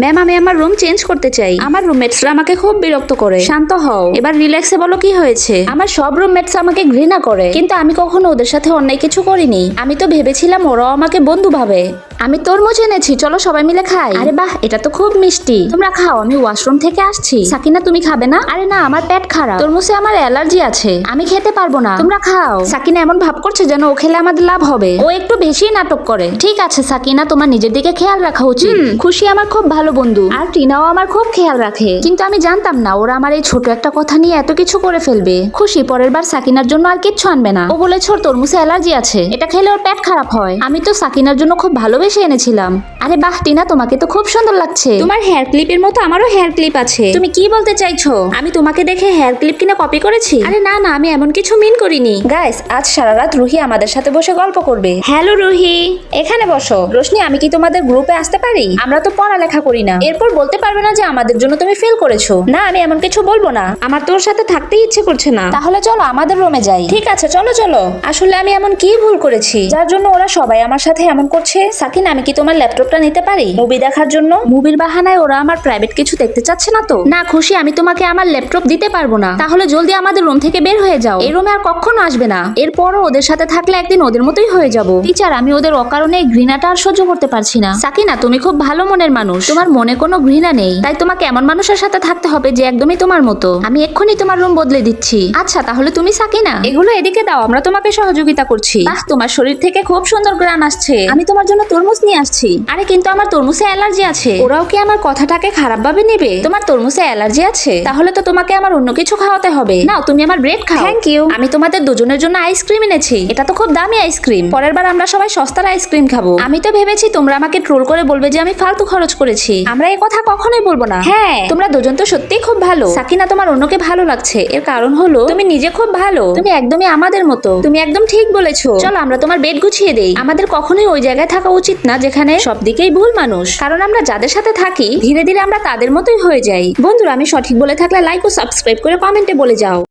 Ma'am, আমি আমার room change করতে চাই। আমার রুমমেটসরা আমাকে খুব বিরক্ত করে। শান্ত হও, এবার রিল্যাক্সে বলো কি হয়েছে। আমার সব রুমমেটস আমাকে ঘৃণা করে, কিন্তু আমি কখনো ওদের সাথে অন্যায় কিছু করিনি। আমি তো ভেবেছিলাম ওরাও আমাকে বন্ধু ভাবে। আমি তরমুজ এনেছি, চলো সবাই মিলে খাই। আরে বাহ, এটা তো খুব মিষ্টি। তোমরা খাও, আমি ওয়াশরুম থেকে আসছি। সাকিনা, তুমি খাবে না? আরে না, আমার পেট খারাপ, তরমুজে আমার অ্যালার্জি আছে, আমি খেতে পারবো না। তোমরা খাও। সাকিনা এমন ভাব করছে যেন ও খেলে আমাদের লাভ হবে। ও একটু বেশি নাটক করে। ঠিক আছে সাকিনা, তোমার নিজের দিকে খেয়াল রাখা উচিত। খুশি আমার খুব ভালো বন্ধু, আর টিনাও আমার খুব খেয়াল রাখে, কিন্তু আমি জানতাম না ওরা আমার এই ছোট একটা কথা নিয়ে এত কিছু করে ফেলবে। খুশি পরের বার সাকিনার জন্য আর কিচ্ছু আনবে না। ও বলেছে ওর তরমুজে অ্যালার্জি আছে, এটা খেলে ওর পেট খারাপ হয়। আমি তো সাকিনার জন্য খুব ভালোবেসে এনেছিলাম। আরে বাহ টিনা, তোমাকে তো খুব সুন্দর লাগছে। তোমার হেয়ার ক্লিপের মতো আমারও হেয়ার ক্লিপ আছে। তুমি কি বলতে চাইছো? আমি তোমাকে দেখে হেয়ার ক্লিপ কিনা কপি করেছি? আরে না না, আমি এমন কিছু মিন করিনি। গাইস, আজ সারা রাত রুহি আমাদের সাথে বসে গল্প করবে। হ্যালো রুহি, এখানে বসো। রোশনি, আমি কি তোমাদের গ্রুপে আসতে পারি? আমরা তো পড়ালেখা করি না। এরপর বলতে পারবে না যে আমাদের জন্য তুমি ফেল করেছো। না, আমি এমন কিছু বলবো না। আমার তোর সাথে থাকতেই ইচ্ছে করছে না। তাহলে চলো আমাদের রুমে যাই। ঠিক আছে, চলো চলো। আসলে আমি এমন কি ভুল করেছি যার জন্য ওরা সবাই আমার সাথে এমন করছে? সাকিন, আমি কি তোমার ল্যাপটপটা নিতে পারি মুভি দেখার জন্য? মুভির বাহানায় ওরা আমার প্রাইভেট কিছু দেখতে চাচ্ছে না তো? না খুশি, আমি তোমাকে আমার ল্যাপটপ দিতে পারবো না। তাহলে জলদি আমাদের রুম থেকে বের হয়ে যাও। এই রুমে আর কখনো আসবে না। এরপরও ওদের সাথে থাকলে একদিন ওদের মতোই হয়ে যাব। টিচার, আমি ওদের অকারণে এই ঘৃণাটা আর সহ্য করতে পারছি না। সাকিনা, তুমি খুব ভালো মনের মানুষ, তোমার মনে কোনো ঘৃণা নেই, তাই তোমাকে এমন মানুষের সাথে থাকতে হবে যে একদমই তোমার মতো। আমি এক্ষুনি তোমার রুম বদলে দিচ্ছি। আচ্ছা তাহলে তুমি সাকিনা, এগুলো এদিকে দাও, আমরা তোমাকে সহযোগিতা করছি। বাহ, তোমার শরীর থেকে খুব সুন্দর ঘ্রাণ আসছে। আমি তোমার জন্য তরমুজ নিয়ে আসছি। আরে কিন্তু আমার তরমুজে অ্যালার্জি আছে। ওরাও কি আমার কথাটাকে খারাপ ভাবে নেবে? তোমার তরমুজে অ্যালার্জি আছে, তাহলে তো তোমাকে আমার অন্য কিছু খাওয়াতে হবে। নাও, তুমি আমার ব্রেড খাও। Thank you. আমি তোমাদের দুজনের জন্য আইসক্রিম এনেছি। এটা তো খুব দামি আইসক্রিম। পরের বার আমরা সবাই সস্তার আইসক্রিম খাবো। আমি তো ভেবেছি তোমরা আমাকে ট্রোল করে বলবে যে আমি ফালতু খরচ করেছি। আমরা এই কথা কখনোই বলবো না। হ্যাঁ, তোমরা দুজন তো সত্যিই খুব ভালো। সাকিনা, তোমার অন্যকে ভালো লাগছে, এর কারণ হলো তুমি নিজে খুব ভালো। তুমি একদমই আমাদের মতো। তুমি একদম ঠিক বলেছো। চলো আমরা তোমার বেড গুছিয়ে দেই। আমাদের কখনোই ওই জায়গায় থাকা উচিত না যেখানে সব দিকেই ভুল মানুষ, কারণ আমরা যাদের সাথে থাকি ধীরে ধীরে আমরা তাদের মতোই হয়ে যাই। বন্ধুরা, আমি সঠিক বলে থাকলে লাইক ও সাবস্ক্রাইব করে কমেন্টে বলে যাও।